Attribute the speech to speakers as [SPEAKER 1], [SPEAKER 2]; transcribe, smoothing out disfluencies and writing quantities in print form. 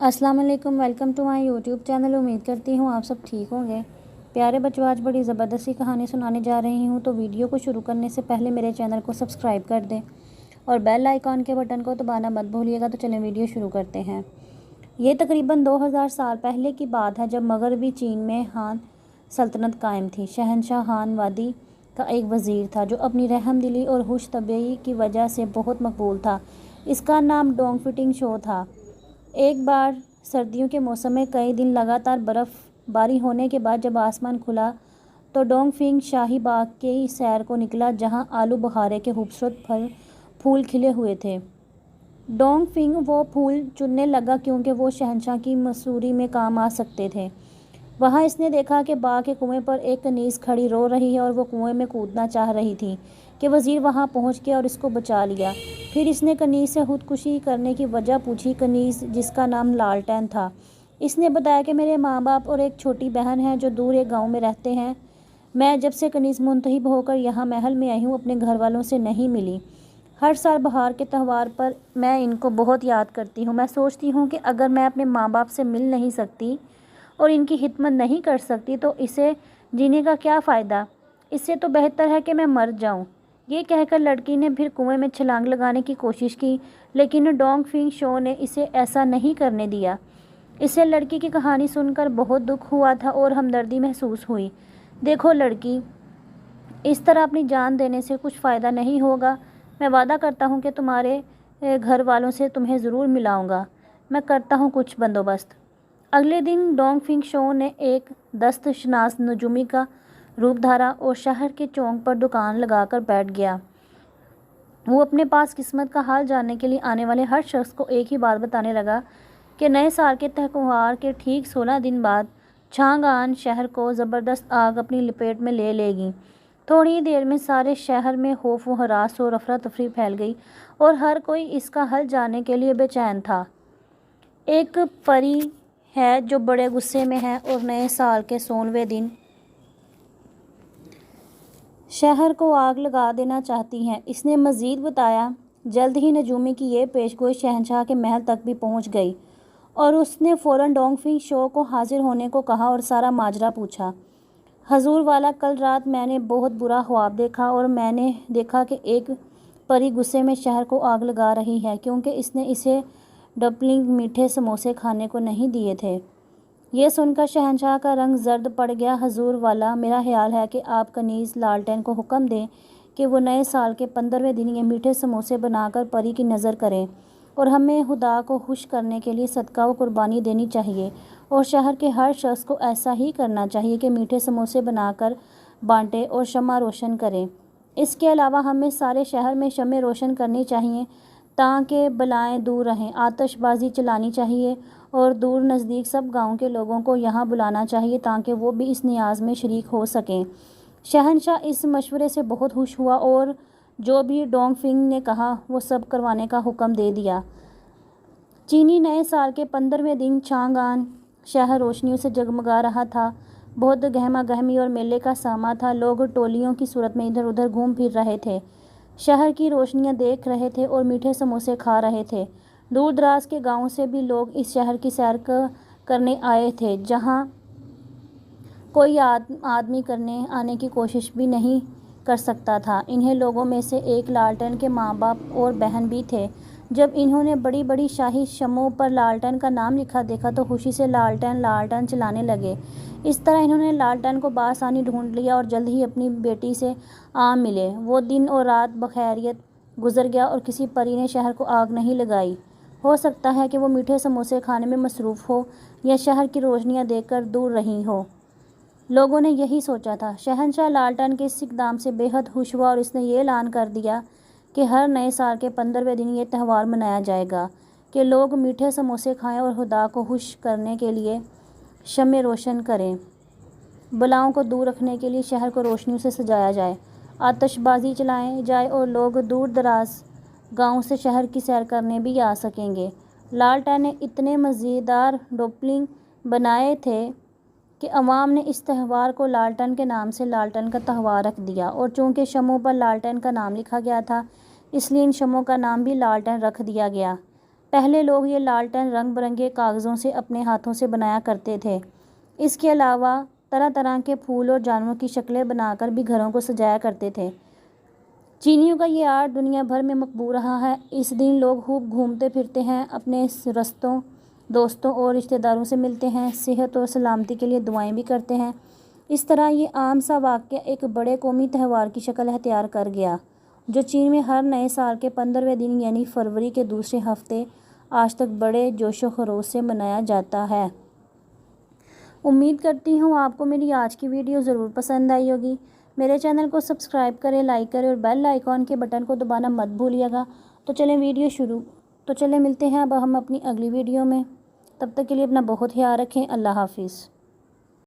[SPEAKER 1] अस्सलाम वालेकुम, welcome to my YouTube channel. उम्मीद करती हूँ आप सब ठीक होंगे। प्यारे बच्चों, आज बड़ी ज़बरदस्ती कहानी सुनाने जा रही हूँ, तो वीडियो को शुरू करने से पहले मेरे चैनल को सब्सक्राइब कर दें और बेल आइकॉन के बटन को दबाना मत भूलिएगा। तो चलें वीडियो शुरू करते हैं। ये तकरीबन 2000 साल पहले की बात है, जब मगरबी चीन में हान सल्तनत कायम थी। शहनशाह हान वादी का एक वज़ीर था जो अपनी रहमदिली और खुश तबीयत की वजह से बहुत मकबूल था। इसका नाम डोंग फिटिंग शो था। एक बार सर्दियों के मौसम में कई दिन लगातार बर्फ़बारी होने के बाद जब आसमान खुला तो डोंग फिंग शाही बाग की सैर को निकला, जहां आलू बुखारे के खूबसूरत फूल खिले हुए थे। डोंग फिंग वो फूल चुनने लगा क्योंकि वो शहंशाह की मसूरी में काम आ सकते थे। वहाँ इसने देखा कि बाग के कुएं पर एक कनीज़ खड़ी रो रही है और वो कुएं में कूदना चाह रही थी कि वज़ीर वहाँ पहुँच गया और इसको बचा लिया। फिर इसने कनीज़ से खुदकुशी करने की वजह पूछी। कनीज़, जिसका नाम लालटेन था, इसने बताया कि मेरे माँ बाप और एक छोटी बहन है जो दूर एक गाँव में रहते हैं। मैं जब से कनीज़ मुंतहिब होकर यहाँ महल में आई हूँ, अपने घर वालों से नहीं मिली। हर साल बहार के त्यौहार पर मैं इनको बहुत याद करती हूँ। मैं सोचती हूँ कि अगर मैं अपने माँ बाप से मिल नहीं सकती और इनकी खिदमत नहीं कर सकती तो इसे जीने का क्या फ़ायदा। इससे तो बेहतर है कि मैं मर जाऊं। ये कहकर लड़की ने फिर कुएं में छलांग लगाने की कोशिश की, लेकिन डोंग फिंग शो ने इसे ऐसा नहीं करने दिया। इसे लड़की की कहानी सुनकर बहुत दुख हुआ था और हमदर्दी महसूस हुई। देखो लड़की, इस तरह अपनी जान देने से कुछ फ़ायदा नहीं होगा। मैं वादा करता हूँ कि तुम्हारे घर वालों से तुम्हें ज़रूर मिलाऊंगा। मैं करता हूँ कुछ बंदोबस्त। अगले दिन डोंग फिंग शो ने एक दस्तशनास नजूमी का रूप धारा और शहर के चौक पर दुकान लगाकर बैठ गया। वो अपने पास किस्मत का हाल जानने के लिए आने वाले हर शख्स को एक ही बात बताने लगा कि नए साल के त्यौहार के ठीक 16 दिन बाद छांगान शहर को ज़बरदस्त आग अपनी लपेट में ले लेगी। थोड़ी ही देर में सारे शहर में खौफ व हरास और अफरा तफरी फैल गई और हर कोई इसका हल जानने के लिए बेचैन था। एक परी है जो बड़े गुस्से में है और नए साल के 16वें दिन शहर को आग लगा देना चाहती हैं। इसने मज़ीद बताया, जल्द ही नजूमी की ये पेशगोई शहंशाह के महल तक भी पहुंच गई और उसने फ़ौरन डोंग फिंग शो को हाजिर होने को कहा और सारा माजरा पूछा। हजूर वाला, कल रात मैंने बहुत बुरा ख्वाब देखा और मैंने देखा कि एक परी गुस्से में शहर को आग लगा रही है क्योंकि इसने इसे डम्पलिंग मीठे समोसे खाने को नहीं दिए थे। यह सुनकर शहंशाह का रंग जर्द पड़ गया। हजूर वाला, मेरा ख्याल है कि आप कनीज़ लालटेन को हुक्म दें कि वो नए साल के 15वें दिन ये मीठे समोसे बनाकर परी की नज़र करें और हमें खुदा को खुश करने के लिए सदका व कुर्बानी देनी चाहिए और शहर के हर शख्स को ऐसा ही करना चाहिए कि मीठे समोसे बनाकर बांटे और शम्मा रोशन करें। इसके अलावा हमें सारे शहर में शम्में रोशन करनी चाहिए ताकि बलाएं दूर रहें। आतिशबाजी चलानी चाहिए और दूर नज़दीक सब गांव के लोगों को यहाँ बुलाना चाहिए ताकि वो भी इस नियाज़ में शरीक हो सकें। शहंशाह इस मशवरे से बहुत खुश हुआ और जो भी डोंग फिंग ने कहा वो सब करवाने का हुक्म दे दिया। चीनी नए साल के 15वें दिन छांगान शहर रोशनियों से जगमगा रहा था। बहुत गहमा गहमी और मेले का सामा था। लोग टोलियों की सूरत में इधर उधर घूम फिर रहे थे, शहर की रोशनियां देख रहे थे और मीठे समोसे खा रहे थे। दूर दराज के गांवों से भी लोग इस शहर की सैर करने आए थे, जहां कोई आदमी करने आने की कोशिश भी नहीं कर सकता था। इन्हें लोगों में से एक लालटेन के माँ बाप और बहन भी थे। जब इन्होंने बड़ी बड़ी शाही शमों पर लालटेन का नाम लिखा देखा तो खुशी से लालटेन लालटेन चलाने लगे। इस तरह इन्होंने लालटेन को बासानी ढूंढ लिया और जल्द ही अपनी बेटी से आ मिले। वो दिन और रात बखैरियत गुजर गया और किसी परी ने शहर को आग नहीं लगाई। हो सकता है कि वो मीठे समोसे खाने में मसरूफ़ हो या शहर की रोशनियां देखकर दूर रही हो। लोगों ने यही सोचा था। शहंशाह लालटेन के इस इक़दाम से बेहद खुश हुआ और इसने ये ऐलान कर दिया कि हर नए साल के 15वें दिन ये त्यौहार मनाया जाएगा कि लोग मीठे समोसे खाएं और खुदा को खुश करने के लिए शम्में रोशन करें। बलाओं को दूर रखने के लिए शहर को रोशनियों से सजाया जाए, आतिशबाजी चलाई जाए और लोग दूर दराज गाँव से शहर की सैर करने भी आ सकेंगे। लालटेन ने इतने मज़ेदार डम्पलिंग बनाए थे कि अवाम ने इस त्यौहार को लालटेन के नाम से लालटेन का त्यौहार रख दिया और चूँकि शमों पर लालटेन का नाम लिखा गया था इसलिए इन शमों का नाम भी लालटेन रख दिया गया। پہلے لوگ یہ لالٹین رنگ برنگے کاغذوں سے اپنے ہاتھوں سے بنایا کرتے تھے۔ اس کے علاوہ طرح طرح کے پھول اور جانوروں کی شکلیں بنا کر بھی گھروں کو سجایا کرتے تھے۔ چینیوں کا یہ آرٹ دنیا بھر میں مقبول رہا ہے۔ اس دن لوگ خوب گھومتے پھرتے ہیں، اپنے دوستوں اور رشتہ داروں سے ملتے ہیں، صحت اور سلامتی کے لیے دعائیں بھی کرتے ہیں۔ اس طرح یہ عام سا واقعہ ایک بڑے قومی تہوار کی شکل اختیار کر گیا، جو چین میں ہر نئے سال کے 15ویں دن یعنی فروری کے دوسرے ہفتے آج تک بڑے جوش و خروش سے منایا جاتا ہے۔ امید کرتی ہوں آپ کو میری آج کی ویڈیو ضرور پسند آئی ہوگی۔ میرے چینل کو سبسکرائب کریں، لائک کریں اور بیل آئیکن کے بٹن کو دبانا مت بھولیے گا۔ تو چلیں ملتے ہیں اب ہم اپنی اگلی ویڈیو میں۔ تب تک کے لیے اپنا بہت خیال رکھیں۔ اللہ حافظ۔